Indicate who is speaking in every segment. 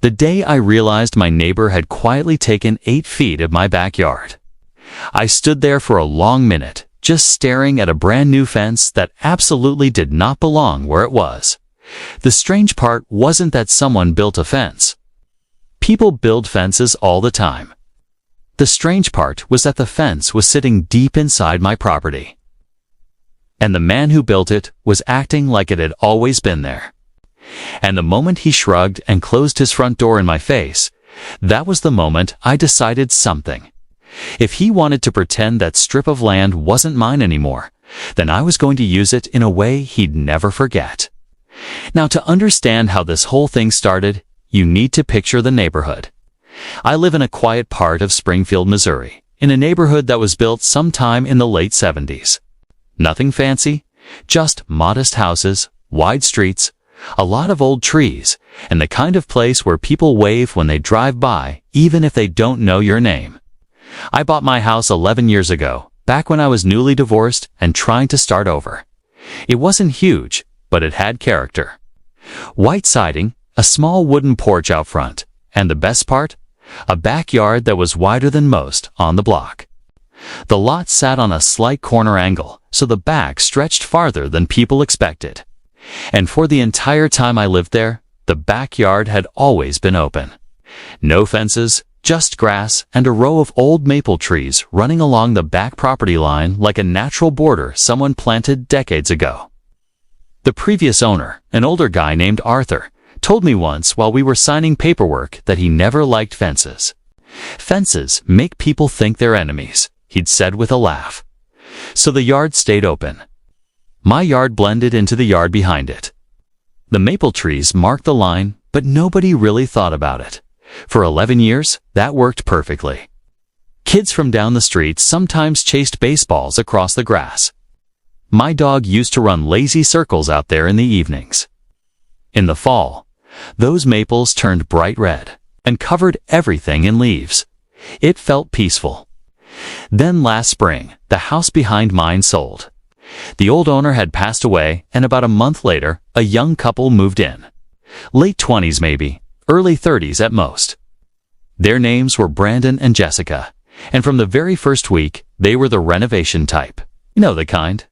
Speaker 1: The day I realized my neighbor had quietly taken 8 feet of my backyard. I stood there for a long minute, just staring at a brand new fence that absolutely did not belong where it was. The strange part wasn't that someone built a fence. People build fences all the time. The strange part was that the fence was sitting deep inside my property. And the man who built it was acting like it had always been there. And the moment he shrugged and closed his front door in my face, that was the moment I decided something. If he wanted to pretend that strip of land wasn't mine anymore, then I was going to use it in a way he'd never forget. Now, to understand how this whole thing started, you need to picture the neighborhood. I live in a quiet part of Springfield, Missouri, in a neighborhood that was built sometime in the late 70s. Nothing fancy, just modest houses, wide streets, a lot of old trees, and the kind of place where people wave when they drive by, even if they don't know your name. I bought my house 11 years ago, back when I was newly divorced and trying to start over. It wasn't huge, but it had character. White siding, a small wooden porch out front, and the best part? A backyard that was wider than most on the block. The lot sat on a slight corner angle, so the back stretched farther than people expected. And for the entire time I lived there, the backyard had always been open. No fences, just grass and a row of old maple trees running along the back property line like a natural border someone planted decades ago. The previous owner, an older guy named Arthur, told me once while we were signing paperwork that he never liked fences. Fences make people think they're enemies, he'd said with a laugh. So the yard stayed open. My yard blended into the yard behind it. The maple trees marked the line, but nobody really thought about it. For 11 years, that worked perfectly. Kids from down the street sometimes chased baseballs across the grass. My dog used to run lazy circles out there in the evenings. In the fall, those maples turned bright red and covered everything in leaves. It felt peaceful. Then last spring, the house behind mine sold. The old owner had passed away, and about a month later, a young couple moved in. Late 20s maybe, early 30s at most. Their names were Brandon and Jessica, and from the very first week, they were the renovation type. You know the kind.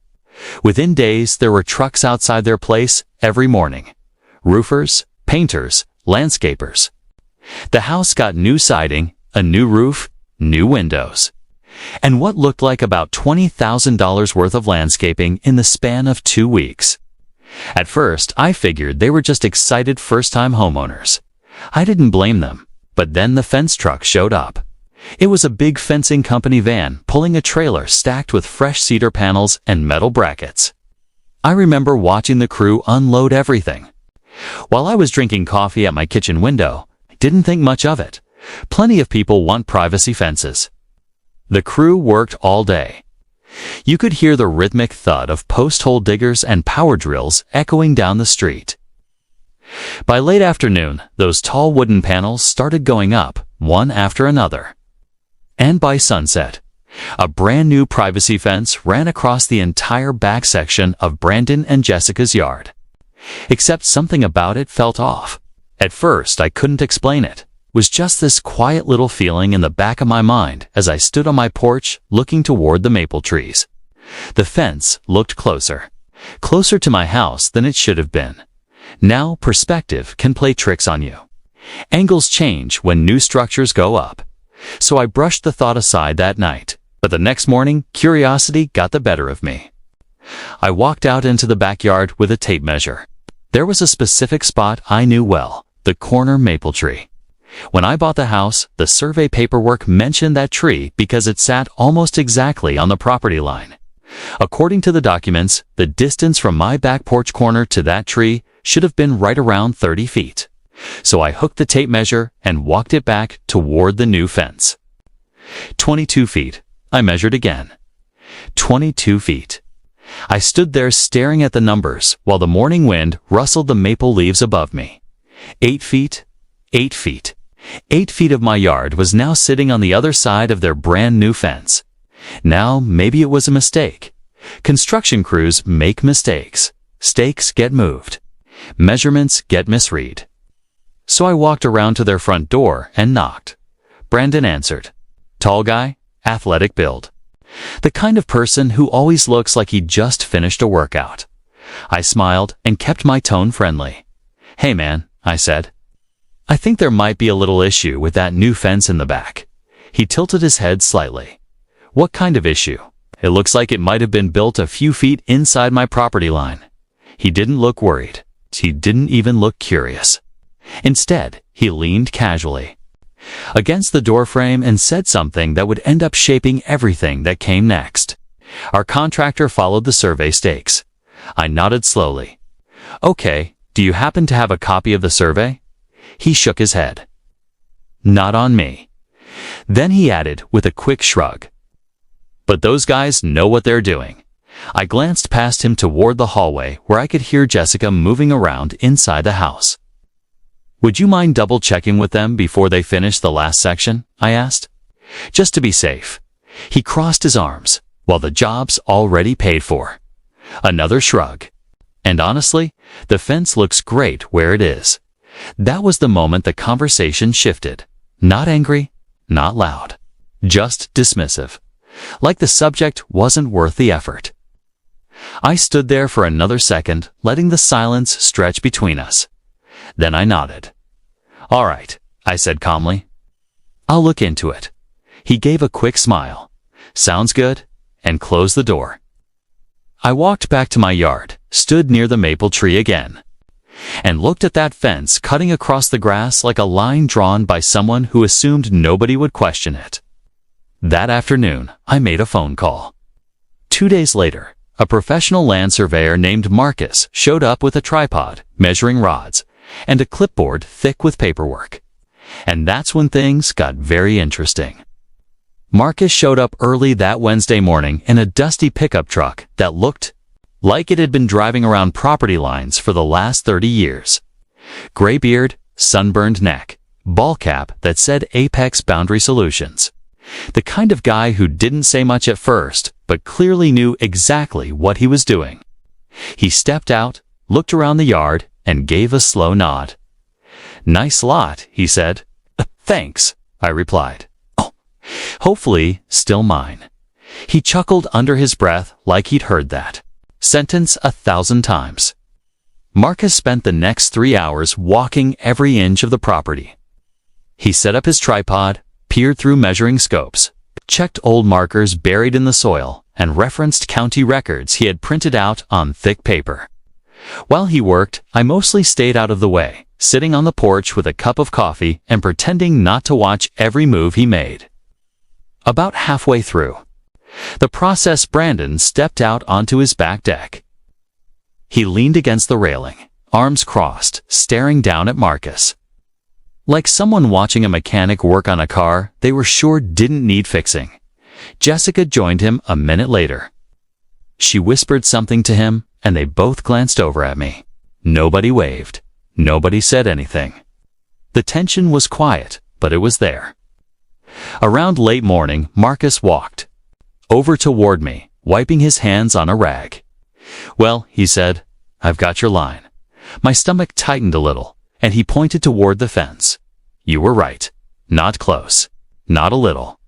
Speaker 1: Within days, there were trucks outside their place every morning. Roofers, painters, landscapers. The house got new siding, a new roof, new windows, and what looked like about $20,000 worth of landscaping in the span of 2 weeks. At first, I figured they were just excited first-time homeowners. I didn't blame them, but then the fence truck showed up. It was a big fencing company van pulling a trailer stacked with fresh cedar panels and metal brackets. I remember watching the crew unload everything. While I was drinking coffee at my kitchen window, I didn't think much of it. Plenty of people want privacy fences. The crew worked all day. You could hear the rhythmic thud of post-hole diggers and power drills echoing down the street. By late afternoon, those tall wooden panels started going up, one after another. And by sunset, a brand new privacy fence ran across the entire back section of Brandon and Jessica's yard. Except something about it felt off. At first, I couldn't explain it. It was just this quiet little feeling in the back of my mind as I stood on my porch looking toward the maple trees. The fence looked closer to my house than it should have been. Now, perspective can play tricks on you. Angles change when new structures go up. So I brushed the thought aside that night, but the next morning, curiosity got the better of me. I walked out into the backyard with a tape measure. There was a specific spot I knew well, the corner maple tree. When I bought the house, the survey paperwork mentioned that tree because it sat almost exactly on the property line. According to the documents, the distance from my back porch corner to that tree should have been right around 30 feet. So I hooked the tape measure and walked it back toward the new fence. 22 feet. I measured again. 22 feet. I stood there staring at the numbers while the morning wind rustled the maple leaves above me. 8 feet. 8 feet. 8 feet of my yard was now sitting on the other side of their brand new fence. Now, maybe it was a mistake. Construction crews make mistakes. Stakes get moved. Measurements get misread. so I walked around to their front door and knocked. Brandon answered. Tall guy, athletic build. The kind of person who always looks like he just finished a workout. I smiled and kept my tone friendly. Hey man, I said. I think there might be a little issue with that new fence in the back. He tilted his head slightly. What kind of issue? It looks like it might have been built a few feet inside my property line. He didn't look worried. He didn't even look curious. Instead, he leaned casually against the doorframe and said something that would end up shaping everything that came next. Our contractor followed the survey stakes. I nodded slowly. Okay, do you happen to have a copy of the survey? He shook his head. Not on me. Then he added with a quick shrug. But those guys know what they're doing. I glanced past him toward the hallway where I could hear Jessica moving around inside the house. Would you mind double-checking with them before they finish the last section? I asked. Just to be safe. He crossed his arms. Well, the job's already paid for. Another shrug. And honestly, the fence looks great where it is. That was the moment the conversation shifted. Not angry, not loud. Just dismissive. Like the subject wasn't worth the effort. I stood there for another second, letting the silence stretch between us. Then I nodded. All right, I said calmly. I'll look into it. He gave a quick smile. Sounds good, and closed the door. I walked back to my yard, stood near the maple tree again, and looked at that fence cutting across the grass like a line drawn by someone who assumed nobody would question it. That afternoon, I made a phone call. 2 days later, a professional land surveyor named Marcus showed up with a tripod, measuring rods, and a clipboard thick with paperwork. And that's when things got very interesting. Marcus showed up early that Wednesday morning in a dusty pickup truck that looked like it had been driving around property lines for the last 30 years. Gray beard, sunburned neck, ball cap that said Apex Boundary Solutions. The kind of guy who didn't say much at first, but clearly knew exactly what he was doing. He stepped out, looked around the yard, and gave a slow nod. Nice lot, he said. Thanks, I replied. Oh, hopefully still mine. He chuckled under his breath like he'd heard that sentence 1,000 times. Marcus spent the next 3 hours walking every inch of the property. He set up his tripod, peered through measuring scopes, checked old markers buried in the soil, and referenced county records he had printed out on thick paper. While he worked, I mostly stayed out of the way, sitting on the porch with a cup of coffee and pretending not to watch every move he made. About halfway through the process, Brandon stepped out onto his back deck. He leaned against the railing, arms crossed, staring down at Marcus. Like someone watching a mechanic work on a car they were sure didn't need fixing. Jessica joined him a minute later. She whispered something to him, and they both glanced over at me. Nobody waved. Nobody said anything. The tension was quiet, but it was there. Around late morning, Marcus walked over toward me, wiping his hands on a rag. Well, he said, I've got your line. My stomach tightened a little, and he pointed toward the fence. You were right. Not close. Not a little.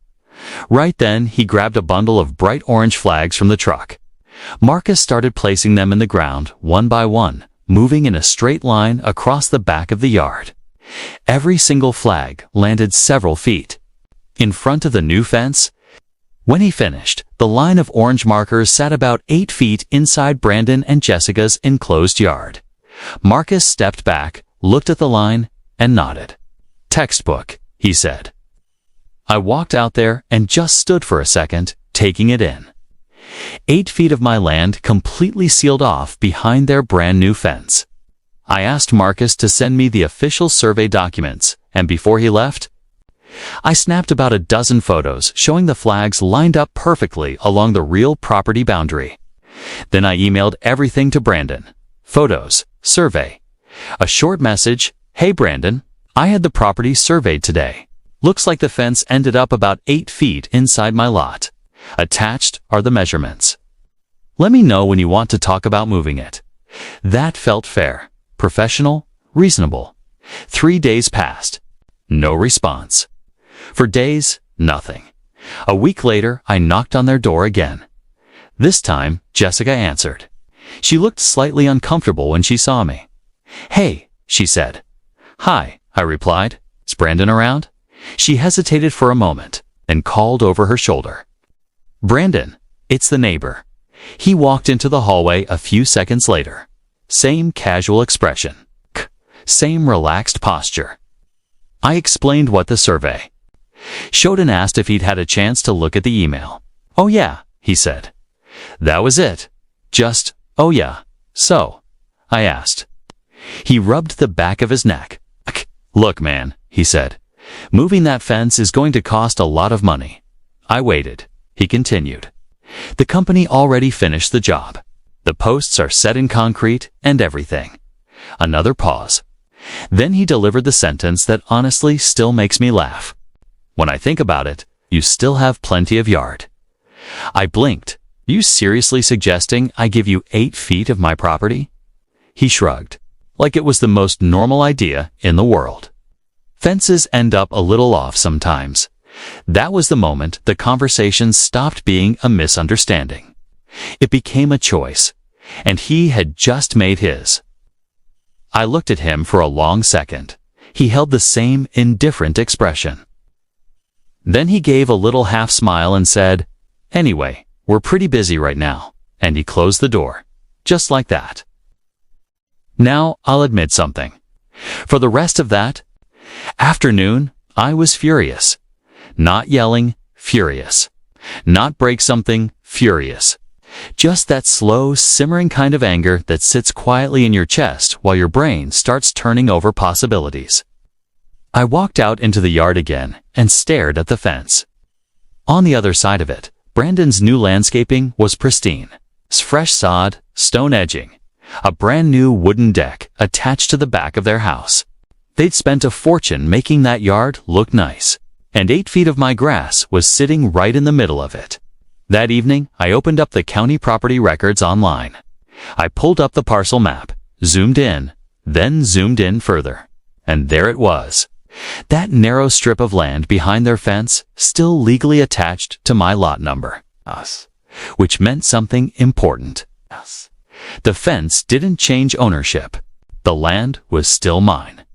Speaker 1: Right then, he grabbed a bundle of bright orange flags from the truck. Marcus started placing them in the ground, one by one, moving in a straight line across the back of the yard. Every single flag landed several feet in front of the new fence. When he finished, the line of orange markers sat about 8 feet inside Brandon and Jessica's enclosed yard. Marcus stepped back, looked at the line, and nodded. Textbook, he said. I walked out there and just stood for a second, taking it in. 8 feet of my land completely sealed off behind their brand new fence. I asked Marcus to send me the official survey documents, and before he left, I snapped about a dozen photos showing the flags lined up perfectly along the real property boundary. Then I emailed everything to Brandon. Photos, survey. A short message, hey Brandon, I had the property surveyed today. Looks like the fence ended up about 8 feet inside my lot. Attached are the measurements. Let me know when you want to talk about moving it. That felt fair, professional, reasonable. 3 days passed. No response. For days, nothing. A week later, I knocked on their door again. This time, Jessica answered. She looked slightly uncomfortable when she saw me. "Hey," she said. "Hi," I replied. "Is Brandon around?" She hesitated for a moment, then called over her shoulder. "Brandon, it's the neighbor." He walked into the hallway a few seconds later. Same casual expression. Same relaxed posture. I explained what the survey showed and asked if he'd had a chance to look at the email. "Oh yeah," he said. That was it. Just, "Oh yeah, so?" I asked. He rubbed the back of his neck. "Look, man," he said. "Moving that fence is going to cost a lot of money." I waited. He continued. "The company already finished the job. The posts are set in concrete and everything." Another pause. Then he delivered the sentence that honestly still makes me laugh. "When I think about it, you still have plenty of yard." I blinked. "You seriously suggesting I give you 8 feet of my property?" He shrugged, like it was the most normal idea in the world. Fences end up a little off sometimes. That was the moment the conversation stopped being a misunderstanding. It became a choice, and he had just made his. I looked at him for a long second. He held the same indifferent expression. Then he gave a little half smile and said, "Anyway, we're pretty busy right now," and he closed the door. Just like that. Now, I'll admit something. For the rest of that afternoon, I was furious. Not yelling, furious. Not break something, furious. Just that slow, simmering kind of anger that sits quietly in your chest while your brain starts turning over possibilities. I walked out into the yard again and stared at the fence. On the other side of it, Brandon's new landscaping was pristine. Fresh sod, stone edging, a brand new wooden deck attached to the back of their house. They'd spent a fortune making that yard look nice, and 8 feet of my grass was sitting right in the middle of it. That evening, I opened up the county property records online. I pulled up the parcel map, zoomed in, then zoomed in further. And there it was. That narrow strip of land behind their fence, still legally attached to my lot number. Us. Which meant something important. Us. The fence didn't change ownership. The land was still mine.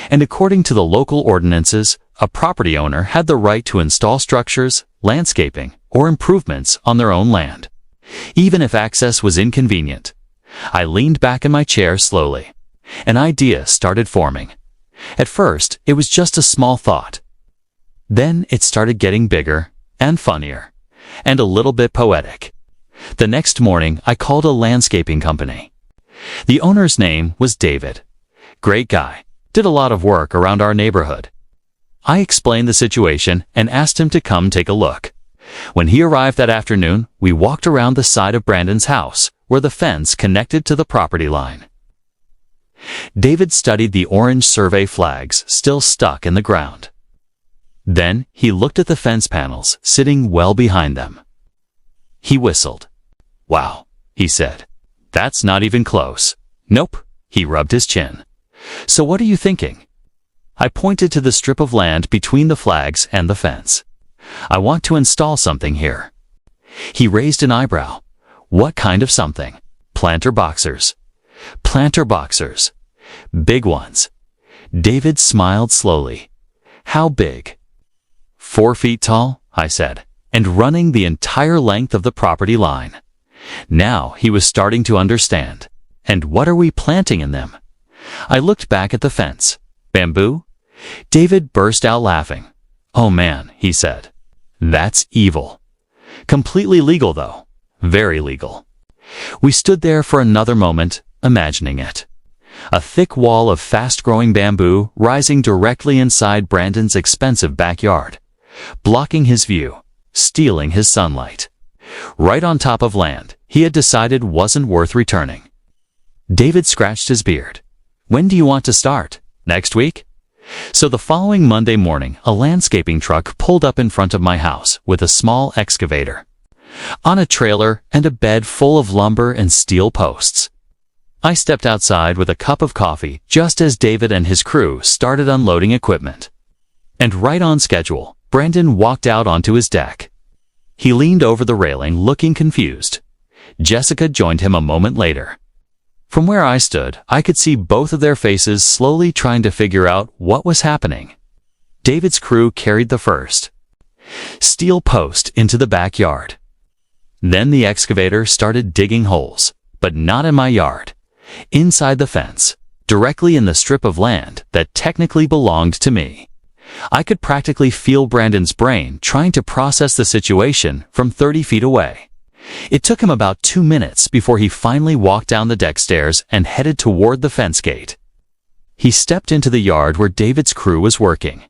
Speaker 1: And according to the local ordinances, a property owner had the right to install structures, landscaping, or improvements on their own land, even if access was inconvenient. I leaned back in my chair slowly. An idea started forming. At first, it was just a small thought. Then it started getting bigger and funnier, and a little bit poetic. The next morning, I called a landscaping company. The owner's name was David. Great guy. Did a lot of work around our neighborhood. I explained the situation and asked him to come take a look. When he arrived that afternoon, we walked around the side of Brandon's house, where the fence connected to the property line. David studied the orange survey flags still stuck in the ground. Then he looked at the fence panels sitting well behind them. He whistled. "Wow," he said. "That's not even close." "Nope," he rubbed his chin. "So what are you thinking?" I pointed to the strip of land between the flags and the fence. "I want to install something here." He raised an eyebrow. "What kind of something?" "Planter boxers." "Planter boxers. Big ones." David smiled slowly. "How big?" 4 feet tall, I said, and running the entire length of the property line. Now he was starting to understand. "And what are we planting in them?" I looked back at the fence. "Bamboo?" David burst out laughing. "Oh man," he said. "That's evil." Completely legal though. Very legal. We stood there for another moment, imagining it. A thick wall of fast-growing bamboo rising directly inside Brandon's expensive backyard, blocking his view, stealing his sunlight. Right on top of land he had decided wasn't worth returning. David scratched his beard. "When do you want to start? Next week?" So the following Monday morning, a landscaping truck pulled up in front of my house with a small excavator on a trailer and a bed full of lumber and steel posts. I stepped outside with a cup of coffee just as David and his crew started unloading equipment. And right on schedule, Brandon walked out onto his deck. He leaned over the railing looking confused. Jessica joined him a moment later. From where I stood, I could see both of their faces slowly trying to figure out what was happening. David's crew carried the first steel post into the backyard. Then the excavator started digging holes, but not in my yard. Inside the fence, directly in the strip of land that technically belonged to me. I could practically feel Brandon's brain trying to process the situation from 30 feet away. It took him about 2 minutes before he finally walked down the deck stairs and headed toward the fence gate. He stepped into the yard where David's crew was working.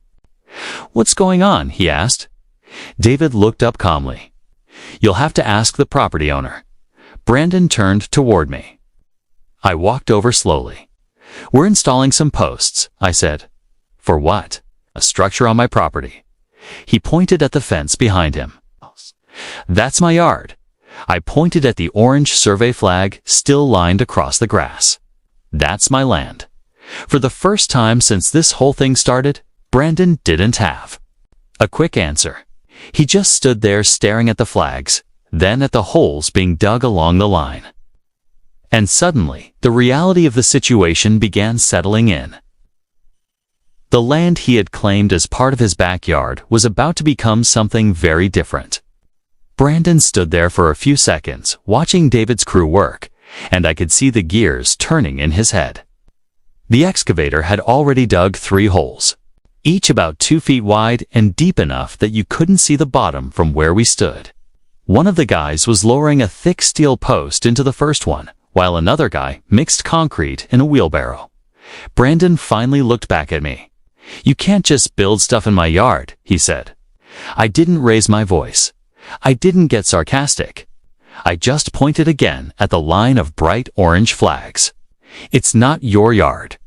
Speaker 1: "What's going on?" he asked. David looked up calmly. "You'll have to ask the property owner." Brandon turned toward me. I walked over slowly. "We're installing some posts," I said. "For what?" "A structure on my property." He pointed at the fence behind him. "That's my yard." I pointed at the orange survey flag still lined across the grass. "That's my land." For the first time since this whole thing started, Brandon didn't have a quick answer. He just stood there staring at the flags, then at the holes being dug along the line. And suddenly, the reality of the situation began settling in. The land he had claimed as part of his backyard was about to become something very different. Brandon stood there for a few seconds, watching David's crew work, and I could see the gears turning in his head. The excavator had already dug 3 holes, each about 2 feet wide and deep enough that you couldn't see the bottom from where we stood. One of the guys was lowering a thick steel post into the first one, while another guy mixed concrete in a wheelbarrow. Brandon finally looked back at me. "You can't just build stuff in my yard," he said. I didn't raise my voice. I didn't get sarcastic. I just pointed again at the line of bright orange flags. "It's not your yard."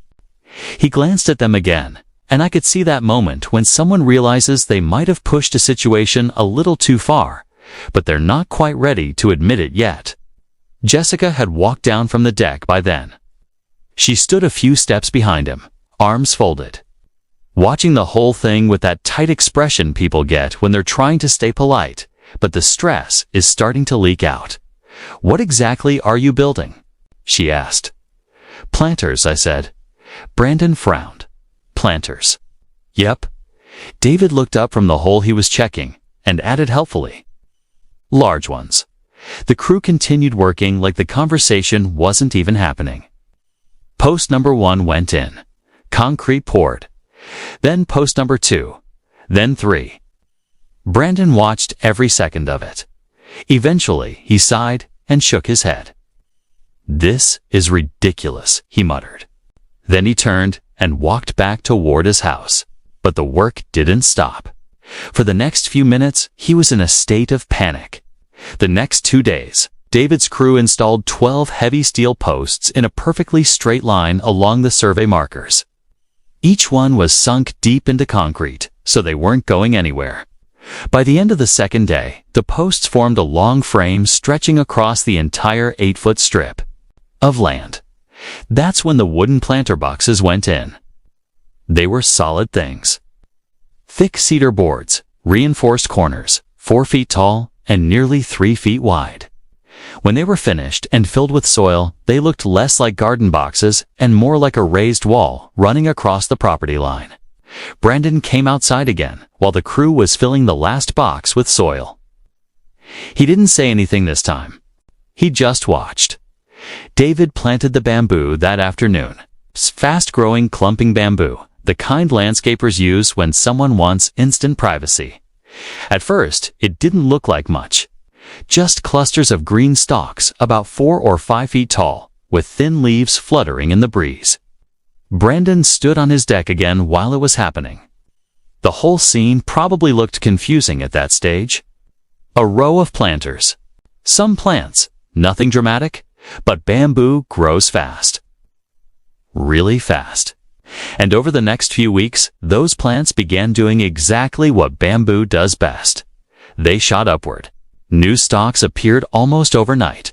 Speaker 1: He glanced at them again, and I could see that moment when someone realizes they might have pushed a situation a little too far, but they're not quite ready to admit it yet. Jessica had walked down from the deck by then. She stood a few steps behind him, arms folded, watching the whole thing with that tight expression people get when they're trying to stay polite, but the stress is starting to leak out. "What exactly are you building?" she asked. "Planters," I said. Brandon frowned. "Planters?" "Yep." David looked up from the hole he was checking and added helpfully, "Large ones." The crew continued working like the conversation wasn't even happening. Post number 1 went in. Concrete poured. Then post number 2. Then 3. Brandon watched every second of it. Eventually, he sighed and shook his head. "This is ridiculous," he muttered. Then he turned and walked back toward his house. But the work didn't stop. For the next few minutes, he was in a state of panic. The next 2 days, David's crew installed 12 heavy steel posts in a perfectly straight line along the survey markers. Each one was sunk deep into concrete, so they weren't going anywhere. By the end of the second day, the posts formed a long frame stretching across the entire 8-foot strip of land. That's when the wooden planter boxes went in. They were solid things. Thick cedar boards, reinforced corners, 4 feet tall, and nearly 3 feet wide. When they were finished and filled with soil, they looked less like garden boxes and more like a raised wall running across the property line. Brandon came outside again while the crew was filling the last box with soil. He didn't say anything this time. He just watched. David planted the bamboo that afternoon. Fast-growing clumping bamboo, the kind landscapers use when someone wants instant privacy. At first, it didn't look like much. Just clusters of green stalks about 4 or 5 feet tall, with thin leaves fluttering in the breeze. Brandon stood on his deck again while it was happening. The whole scene probably looked confusing at that stage. A row of planters. Some plants, nothing dramatic, but bamboo grows fast. Really fast. And over the next few weeks, those plants began doing exactly what bamboo does best. They shot upward. New stalks appeared almost overnight.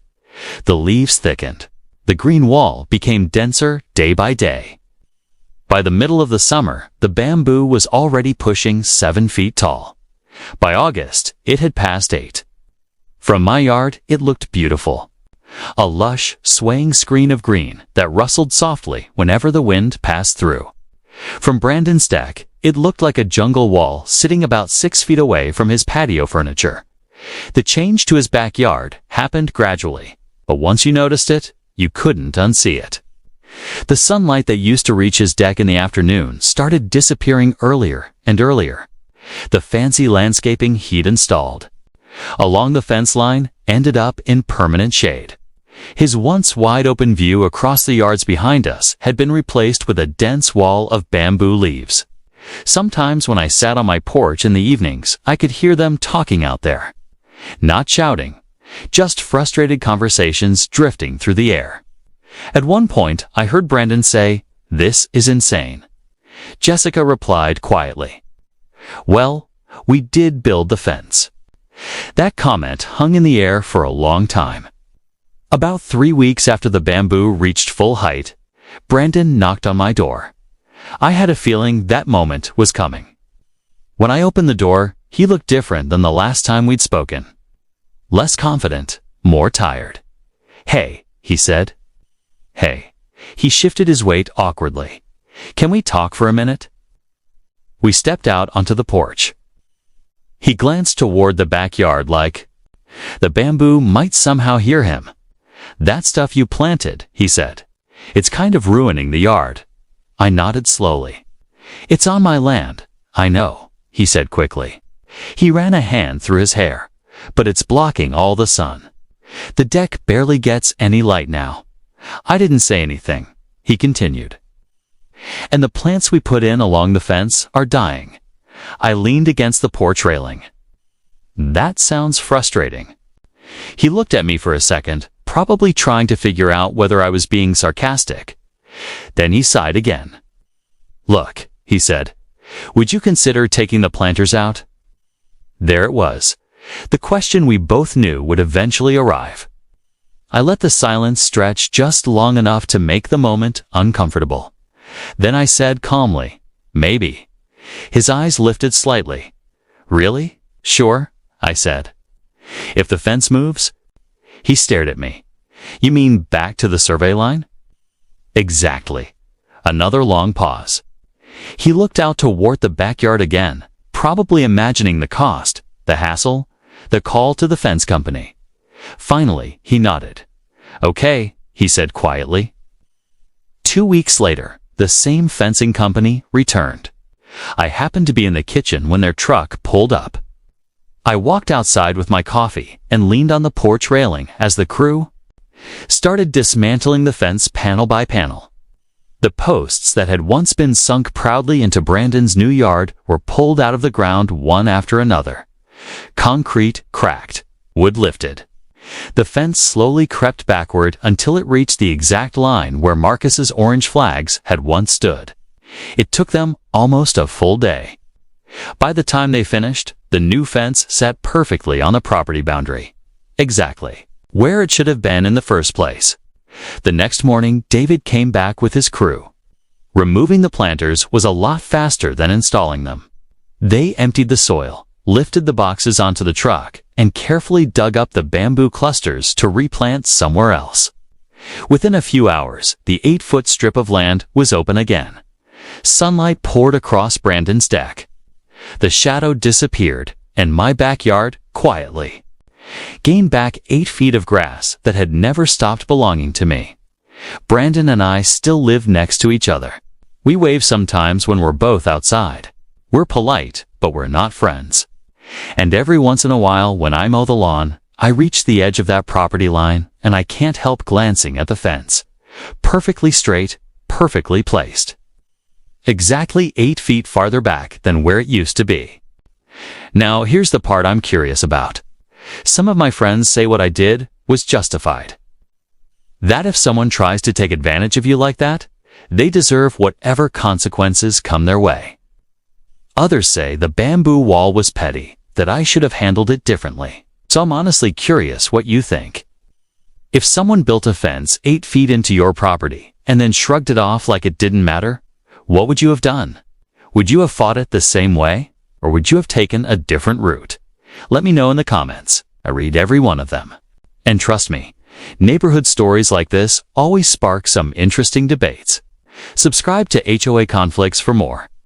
Speaker 1: The leaves thickened. the green wall became denser day by day. By the middle of the summer, the bamboo was already pushing 7 feet tall. By August, it had passed 8. From my yard, it looked beautiful. A lush, swaying screen of green that rustled softly whenever the wind passed through. From Brandon's deck, it looked like a jungle wall sitting about 6 feet away from his patio furniture. The change to his backyard happened gradually, but once you noticed it, you couldn't unsee it. The sunlight that used to reach his deck in the afternoon started disappearing earlier and earlier. The fancy landscaping he'd installed along the fence line ended up in permanent shade. His once wide-open view across the yards behind us had been replaced with a dense wall of bamboo leaves. Sometimes when I sat on my porch in the evenings, I could hear them talking out there. Not shouting, just frustrated conversations drifting through the air. At one point, I heard Brandon say, "This is insane." Jessica replied quietly, "Well, we did build the fence." That comment hung in the air for a long time. About 3 weeks after the bamboo reached full height, Brandon knocked on my door. I had a feeling that moment was coming. When I opened the door, he looked different than the last time we'd spoken. Less confident, more tired. "Hey," he said. "Hey." He shifted his weight awkwardly. "Can we talk for a minute?" We stepped out onto the porch. He glanced toward the backyard like the bamboo might somehow hear him. "That stuff you planted," he said. "It's kind of ruining the yard." I nodded slowly. "It's on my land, I know," he said quickly. He ran a hand through his hair. "But it's blocking all the sun. The deck barely gets any light now." I didn't say anything. He continued. "And the plants we put in along the fence are dying." I leaned against the porch railing. "That sounds frustrating." He looked at me for a second, probably trying to figure out whether I was being sarcastic. Then he sighed again. "Look," he said, "would you consider taking the planters out?" There it was. The question we both knew would eventually arrive. I let the silence stretch just long enough to make the moment uncomfortable. Then I said calmly, "Maybe." His eyes lifted slightly. "Really? Sure," I said. "If the fence moves?" He stared at me. "You mean back to the survey line?" "Exactly." Another long pause. He looked out toward the backyard again, probably imagining the cost, the hassle, the call to the fence company. Finally, he nodded. "Okay," he said quietly. 2 weeks later, the same fencing company returned. I happened to be in the kitchen when their truck pulled up. I walked outside with my coffee and leaned on the porch railing as the crew started dismantling the fence panel by panel. The posts that had once been sunk proudly into Brandon's new yard were pulled out of the ground one after another. Concrete cracked, wood lifted. The fence slowly crept backward until it reached the exact line where Marcus's orange flags had once stood. It took them almost a full day. By the time they finished, the new fence sat perfectly on the property boundary. Exactly where it should have been in the first place. The next morning, David came back with his crew. Removing the planters was a lot faster than installing them. They emptied the soil, lifted the boxes onto the truck, and carefully dug up the bamboo clusters to replant somewhere else. Within a few hours, the 8-foot strip of land was open again. Sunlight poured across Brandon's deck. The shadow disappeared, and my backyard, quietly, gained back 8 feet of grass that had never stopped belonging to me. Brandon and I still live next to each other. We wave sometimes when we're both outside. We're polite, but we're not friends. And every once in a while, when I mow the lawn, I reach the edge of that property line, and I can't help glancing at the fence. Perfectly straight, perfectly placed. Exactly 8 feet farther back than where it used to be. Now, here's the part I'm curious about. Some of my friends say what I did was justified. That if someone tries to take advantage of you like that, they deserve whatever consequences come their way. Others say the bamboo wall was petty, that I should have handled it differently. So I'm honestly curious what you think. If someone built a fence 8 feet into your property and then shrugged it off like it didn't matter, what would you have done? Would you have fought it the same way? Or would you have taken a different route? Let me know in the comments. I read every one of them. And trust me, neighborhood stories like this always spark some interesting debates. Subscribe to HOA Conflicts for more.